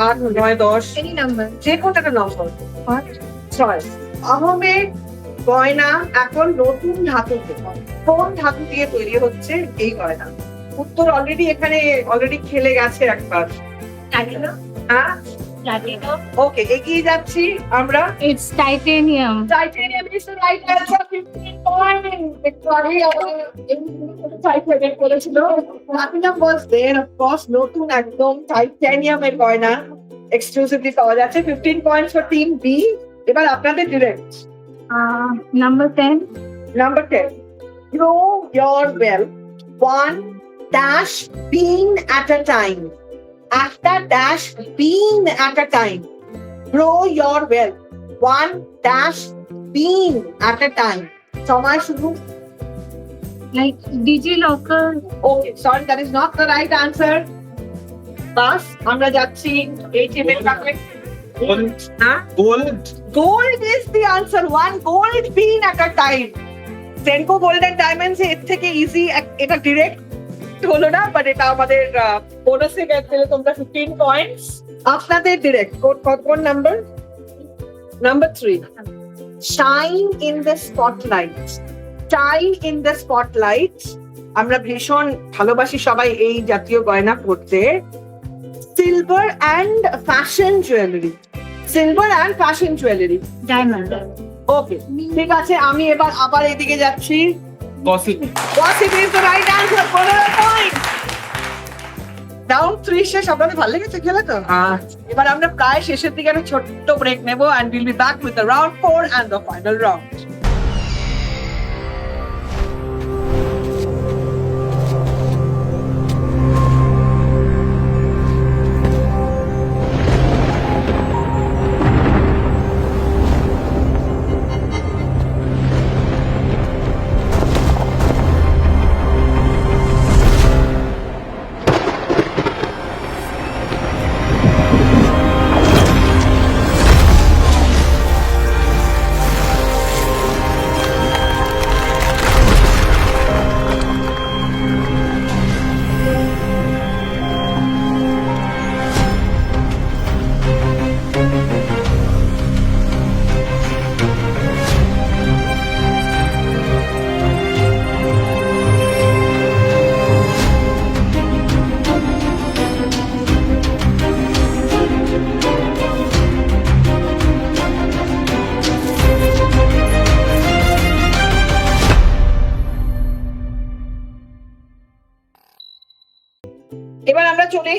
8 9 10 Any number. যে কোনটা নম্বর 6 আহমেদ গয়না এখন নতুন ধাতুতে কোন ধাতু দিয়ে তৈরি হচ্ছে এই গয়না উত্তর অলরেডি এখানে অলরেডি খেলে গেছে একবার Platinum. হ্যাঁ Platinum. ওকে এগিয়ে যাচ্ছি আমরা It's titanium. Titanium is the right answer 15 point একটু আগে টাইটেনিয়াম বলেছিল platinum was there of course নতুন একদম টাইটেনিয়ামের গয়না এক্সক্লুসিভলি পাওয়া যাচ্ছে 15 পয়েন্টস ফর টিম বি এবার আপনাদের direct Number 10. Number 10. Grow your wealth one dash bean at a time. After dash bean at a time. Grow your wealth one dash bean at a time. সময় শুরু Like DigiLocker. Okay, sorry, that is not the right answer. বাস আমরা যাচ্ছি এই টিমের কাছে Gold. হ্যাঁ Gold. Gold is the answer. One gold bean at a time. Senko Gold and Diamonds এর থেকে ইজি এটা ডিরেক্ট হলো না বাট এটা আমাদের বোনাসে গেছে তোমরা 15 পয়েন্টস আপনাদের ডিরেক্ট কোন number number 3 shine in the spotlight shine in the spotlight আমরা ভীষণ ভালোবাসি সবাই এই জাতীয় গয়না পরতে silver and fashion jewellery silver and fashion jewellery Diamond. ওকে ঠিক আছে আমি এবার আবার এদিকে যাচ্ছি Gossip. Gossip is the right answer 15 point round 3 শেষ আপনাদের ভালো লেগেছে খেলা তো এবার আমরা প্রায় শেষের দিকে একটা ছোট্ট ব্রেক নেব and we'll be back with the round 4 and the final round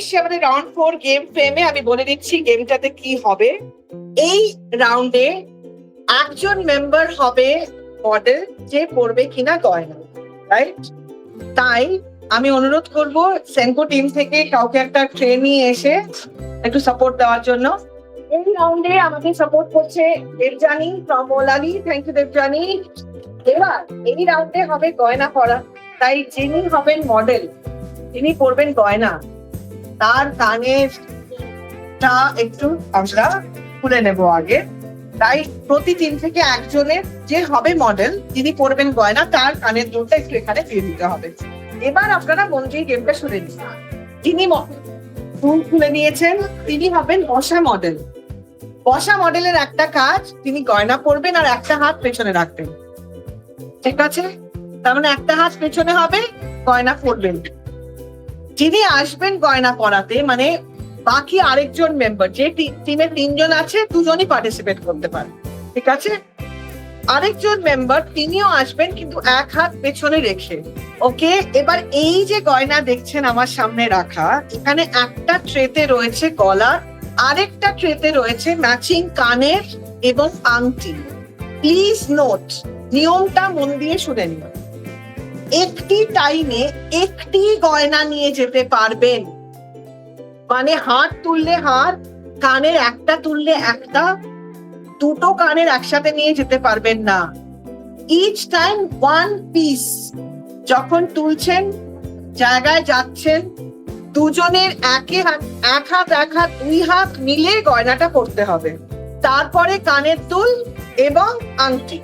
এসেছি আমাদের রাউন্ড 4 গেম ফ্রেমে। আমি বলে দিচ্ছি গেমটাতে কি হবে। এই রাউন্ডে একজন মেম্বার হবে মডেল, যে পড়বে কিনা গয়না, রাইট? তাই আমি অনুরোধ করব সেনকো টিম থেকে কাউকে একটা ট্রেন নিয়ে এসে একটু সাপোর্ট দেওয়ার জন্য। এই রাউন্ডে আমাকে সাপোর্ট করছে Debjani from Moulali. Thank you Debjani. এবার এই রাউন্ডে হবে গয়না পরা, তাই যিনি হবেন মডেল, তিনি পরবেন গয়না, তার কানেরটা একটু আমরা খুলে নেব আগে। তাই প্রতি টিম থেকে একজনের যে হবে মডেল, যিনি পরবেন গয়না, তার কানের দুলটা একটু এখানে দিয়ে দিতে হবে। এবার আপনারা মন দিয়ে গেমটা শুনে নিন। যিনি ফুল খুলে নিয়েছেন তিনি হবেন বসা মডেল। বসা মডেলের একটা কাজ, তিনি গয়না পরবেন আর একটা হাত পেছনে রাখবেন, ঠিক আছে? তার মানে একটা হাত পেছনে হবে, গয়না পরবেন। যিনি আসবেন গয়না পরাতে, মানে বাকি আরেকজন মেম্বার, যে টিমে 3 জন আছে 2 জনই পার্টিসিপেট করতে পারে, ঠিক আছে? আরেকজন মেম্বার তিনিও আসবেন, কিন্তু এক হাত পেছনে রেখে। ওকে, এবার এই যে গয়না দেখছেন আমার সামনে রাখা, এখানে একটা ট্রেতে রয়েছে গলার, আরেকটা ট্রেতে রয়েছে ম্যাচিং কানের এবং আংটি। প্লিজ নোট, নিয়মটা মন দিয়ে শুনে নিন। একটি টাইমে একটি গয়না নিয়ে যেতে পারবেন, মানে হাত তুললে হাত, কানের একটা তুললে একটা, দুটো কানের একসাথে নিয়ে যেতে পারবেন না। Each time 1 piece. যখন তুলছেন, জায়গায় যাচ্ছেন, দুজনের এক হাত 2 হাত মিলে গয়নাটা পরতে হবে। তারপরে কানের দুল এবং আংটি।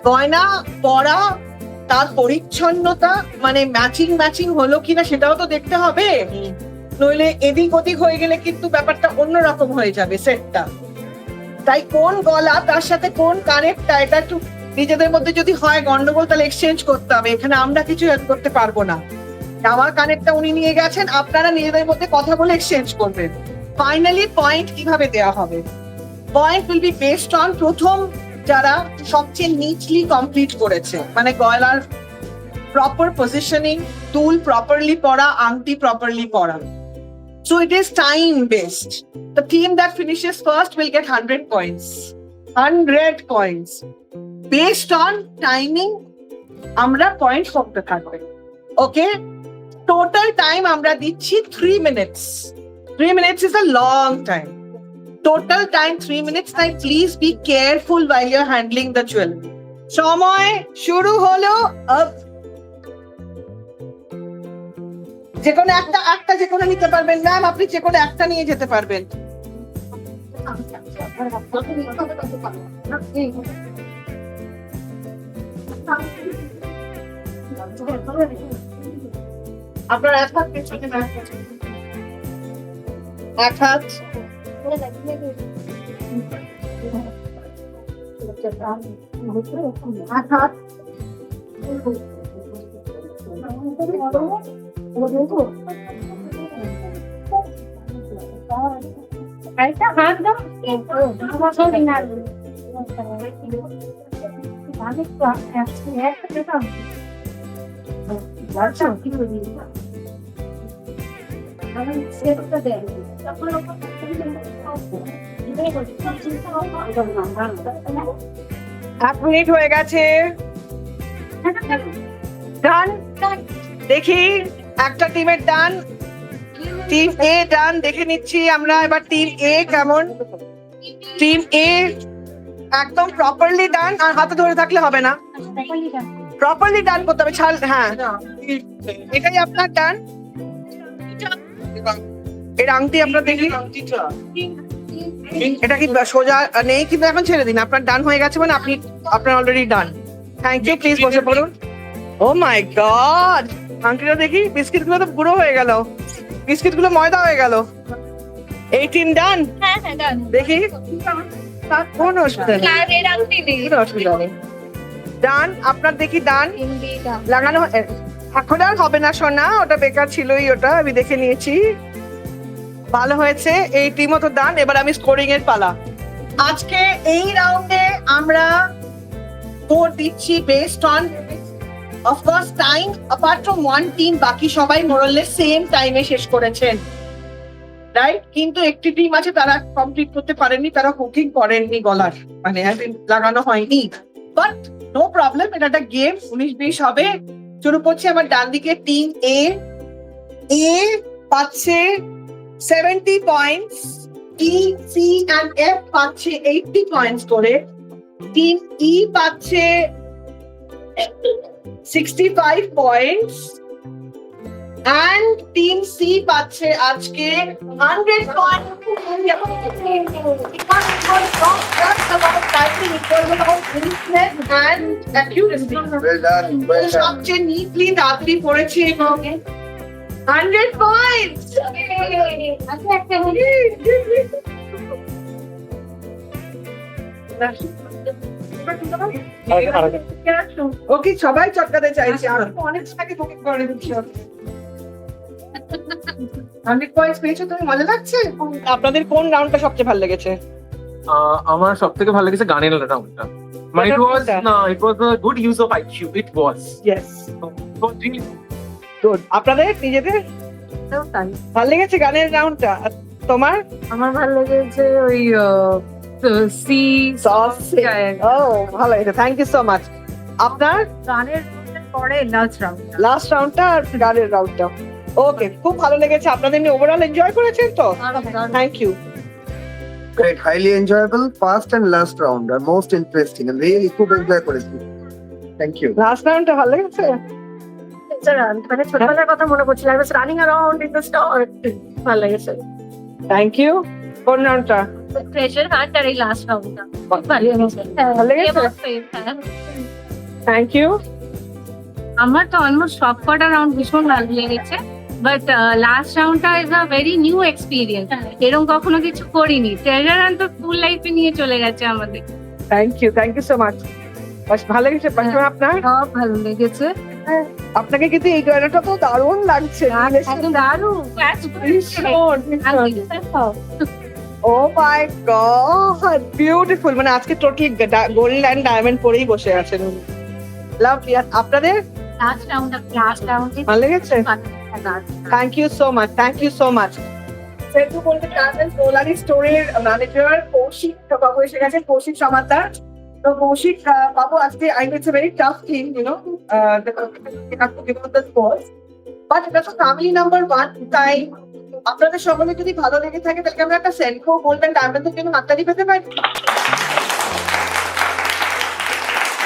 গয়না পরা, তার পরিচ্ছন্নতা, মানে ম্যাচিং হলো কিনা সেটাও তো দেখতে হবে, নইলে এদিক ওদিক হয়ে গেলে কিন্তু ব্যাপারটা অন্যরকম হয়ে যাবে সেটটা। তাই কোন গলা তার সাথে কোন কানেরটা, এটা একটু নিজেদের মধ্যে যদি হয় গন্ডগোল, তাহলে এক্সচেঞ্জ করতে হবে। এখানে আমরা কিছু হেল্প করতে পারবো না। আমার কানেরটা উনি নিয়ে গেছেন, আপনারা নিজেদের মধ্যে কথা বলে এক্সচেঞ্জ করবেন। ফাইনালি পয়েন্ট কিভাবে দেওয়া হবে? Point will be based on প্রথম যারা সবচেয়ে নিচলি কমপ্লিট করেছে, মানে গলার প্রপার পজিশনিং, দুল প্রপারলি পরা, আংটি প্রপারলি পরা। So it is time based. The team that finishes first will get 100 points. 100 points. Based on timing, আমরা পয়েন্ট করতে থাকবে। ওকে, টোটাল টাইম আমরা দিচ্ছি 3 minutes. 3 minutes is a long time. Total time 3 minutes. তাই please be careful while you're handling the jewelry. সময় শুরু হলো। যেকোনো একটা যেকোনো নিতে পারবেন ম্যাম, আপনি যেকোনো একটা নিয়ে যেতে পারবেন। আপনার এক হাত পেছনে, এক হাত একটা হাত দাও। এক মিনিট হয়ে গেছে। ডান, দেখি একটা টিমের ডান, টিম এ ডান, দেখে নিচ্ছি আমরা এবার টিম এ কেমন। টিম এ একদম প্রপারলি ডান, আর হাতে ধরে থাকলে হবে না, প্রপারলি ডান করতে হবে। হ্যাঁ, এটাই আপনার ডান। এর আংটি আমরা দেখি, এটা কি সোজা নেই? কিন্তু এখন ছেড়ে দিন, আপনার ডান হয়ে গেছে, মানে আপনার already done. Thank you, please বসে পড়ুন। ও মাই গড, আংটিটা দেখি, বিস্কিট গুলো তো গুঁড়ো হয়ে গেল, বিস্কিট গুলো ময়দা হয়ে গেল। এই টিম ডান, দেখি কোন অসুবিধা নেই, কোনো অসুবিধা নেই। ডান, আপনার দেখি ডান লাগানো। এখন আর হবে না সোনা, ওটা বেকার ছিলই, ওটা আমি দেখে নিয়েছি। ভালো হয়েছে, এই টিমও তো ডান। এবার আমি স্কোরিং এর পালা। আজকে এই রাউন্ডে আমরা স্কোর দিচ্ছি based on of course time. Apart from one team, বাকি সবাই মোরলে সেম টাইমে শেষ করেছেন। রাইট? কিন্তু একটি টিম আছে তারা কমপ্লিট করতে পারেননি, তারা হুকিং করেননি গলার, মানে লাগানো হয়নি। বাট নো প্রবলেম, এটা একটা গেম, 19-20 হবে। শুরু করছি আমার ডান দিকে টিম এ। এ পাচ্ছে 70 points, T, C and F পাচ্ছে 80 পয়েন্টস করে, টিম ই পাচ্ছে 65 পয়েন্টস, and team C পাচ্ছে আজকে 100 point. It was not just about timing, it was about neatness and accuracy. Well done, well done. সবচেয়ে neatly তাড়াতাড়ি পড়েছে এবং 100 পয়েন্টস। ওকে, সবাই চটকাতে চাইছে, আর অনেক আগে বুকিং করে দিচ্ছি। 100 পয়েন্টস পেয়েছো তুমি, মজা লাগছে? আপনাদের কোন রাউন্ডটা সবচেয়ে ভালো লেগেছে? আমার সব থেকে ভালো লেগেছে গানের রাউন্ডটা, মানে it was a good use of IQ, it was yes, really good. আপনাদের নিজেদের ভালো লেগেছে গানের রাউন্ডটা? তোমার? আমার ভালো লেগেছে ওই সি ও ভালো লেগেছে, থ্যাংক ইউ সো মাচ। আপনার গানের পরে লাস্ট রাউন্ড লাস্ট রাউন্ডটা আর গানের রাউন্ডটা? ওকে, খুব ভালো লেগেছে। আপনাদের ওভারঅল এনজয় করেছেন তো? Thank you. Great, highly enjoyable, fast and last round are most interesting and really খুব এনজয় করেছি। Thank you. লাস্ট রাউন্ডটা ভালো লেগেছে? মানে ছোটবেলার কথা মনে পড়ছিল, I was running around in the store, ভালো লেগেছে। Thank you. কোন রাউন্ডটা ট্রেজার হান্ট আর এই লাস্ট রাউন্ডটা ভালো লেগেছে। ভালো লেগেছে? Thank you. আমার তো অলমোস্ট সব কটা রাউন্ড ভীষণ ভালো লেগেছে, বাট লাস্ট রাউন্ডটা is a very new experience, এরকম কখনো কিছু করিনি। ট্রেজার হান্ট তো স্কুল লাইফে নিয়ে চলে গেছে আমাদের। Thank you so much. ভালো লেগেছে পাশে আপনার? সব ভালো লেগেছে। আপনাকে কিন্তু এই গানটা তো দারুণ লাগছে। দারুণ। ও মাই গড, বিউটিফুল। মানে আজকে টোটালি গোল্ড এন্ড ডায়মন্ড পরেই বসে আছেন। লাভলি। আপনাদের লাস্ট রাউন্ডে ভালো লেগেছে? Thank you so much, thank you so much. সেন্ট্রো গোল্ডেন ডায়মন্ডস মোলালি স্টোরের ম্যানেজার কৌশিক বাবু এসে গেছে, কৌশিক সমাদ্দার। তো কৌশিক বাবু, আজকে I know it's a very tough thing, you know, but এটা তো ফ্যামিলি নাম্বার 1, তাই আপনাদের সকলে যদি ভালো লেগে থাকে তাহলে আমরা একটা সেন্ট্রো গোল্ডেন ডায়মন্ডের জন্য হাততালি পেতে পারি।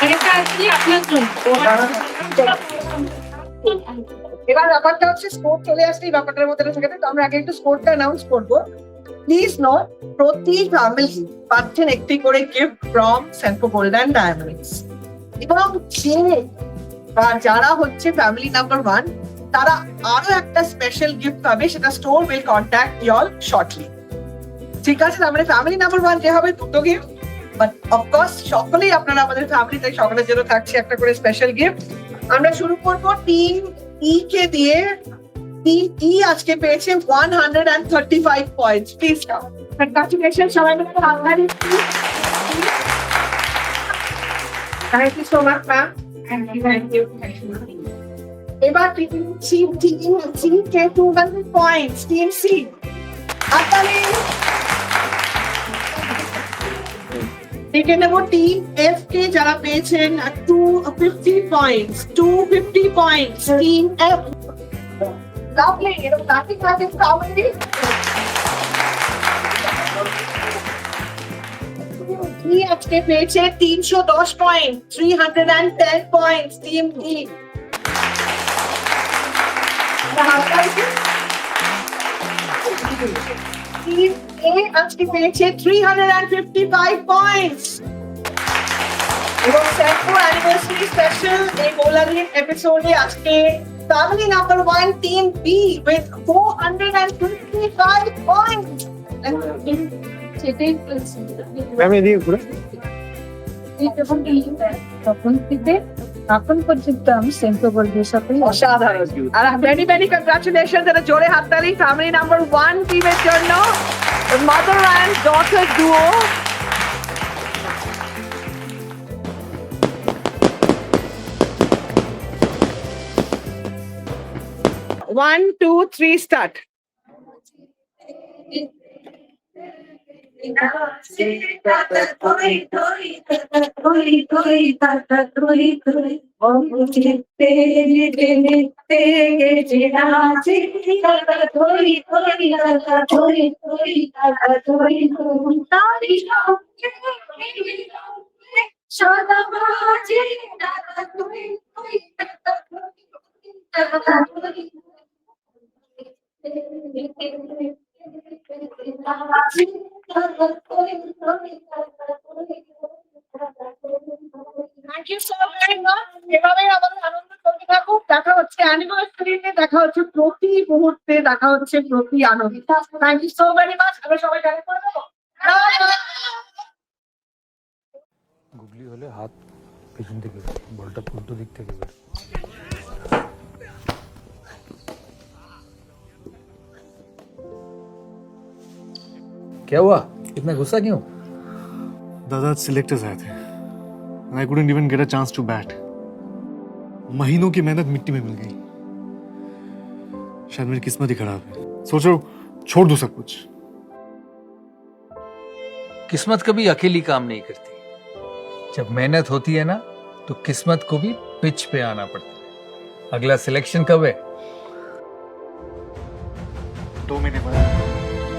এটা আসলে আপনার জন্য। এবার ব্যাপারটা হচ্ছে স্কোর চলে আসলে এই ব্যাপারটার মধ্যে থাকে, তো আমরা আগে একটু স্কোরটা অ্যানাউন্স করবো। প্লিজ নোট, প্রতি ফ্যামিলি পাচ্ছেন একটি করে gift from Centra golden diamonds, এবং যারা হচ্ছে ফ্যামিলি নাম্বার 1 তারা আরো একটা স্পেশাল গিফট পাবে, সেটা store will contact you all shortly. ঠিক আছে, তার মানে ফ্যামিলি নাম্বার 1 যে হবে দুটো গিফট, বাট অফকোর্স সকলেই আপনারা আমাদের ফ্যামিলি, তাই সকলের জন্য থাকছে একটা করে স্পেশাল গিফট। আমরা শুরু করবো টিম ই কে দিয়ে। টিম ই আজকে পেয়েছে 135 পয়েন্টস। প্লিজ কংগ্রাচুলেশন সবাই মিলে হাততালি। Thank you so much ma'am. Thank you. এবার টিম সি কে 200 পয়েন্টস। টিম সি হাততালি। দেখে নেব টিম এফ কে, যারা পেয়েছেন 250 points. 250 points team F. Lovely. এরকম লাঠি লাঠি কাউন্টি। ই আজকে পেয়েছে 310 point. 310 points team E. Team A আজকে পেয়েছে 355 পয়েন্টস। এবং সেন্ট্রো অ্যানিভার্সারি স্পেশাল এই গোলালির এপিসোডে আজকে family number 1 team B with 455 points. সেটাই বলছি। ম্যাম এদিকে ঘুরে। এখন পর্যন্ত আমি সেন্ট্রো গোল্ডের সাথে অসাধারণ। আর ভেরি ভেরি কংগ্রাচুলেশন, এটা জোরে হাততালি ফ্যামিলি নাম্বার 1 টিমের জন্য, mother and daughter duo. One, two, three, start. Thank you so very much. এভাবেই আমাদের আনন্দ চলতে থাকুক। দেখা হচ্ছে অ্যানিভার্সারিতে, দেখা হচ্ছে প্রতি মুহূর্তে, দেখা হচ্ছে প্রতি আনন্দে। Thank you so very much. আমরা সবাই জানি করে দেবো। গুগলি হলে হাত পেছন থেকে বলটা উল্টো দিক থেকে বের। क्या हुआ? इतना गुस्सा क्यों? दादा सिलेक्टर्स आए थे and I couldn't even get a chance to bat. महीनों की मेहनत मिट्टी में मिल गई। शायद मेरी किस्मत ही खराब है। सोचो छोड़ दूं सब कुछ। किस्मत कभी अकेली काम नहीं करती। जब मेहनत होती है ना तो किस्मत को भी पिच पे आना पड़ता है। अगला सिलेक्शन कब है? 2 महीने बाद।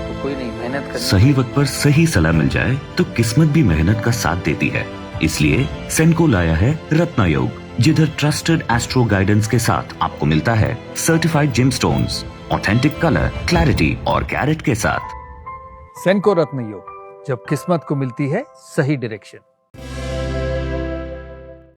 तो कोई नहीं, मेहनत कर। सही वक्त पर सही सलाह मिल जाए तो किस्मत भी मेहनत का साथ देती है। इसलिए सेनको लाया है रत्न योग, जिधर ट्रस्टेड एस्ट्रो गाइडेंस के साथ आपको मिलता है certified gemstones, authentic colour, clarity और कैरेट के साथ। सेनको रत्न योग, जब किस्मत को मिलती है सही डायरेक्शन।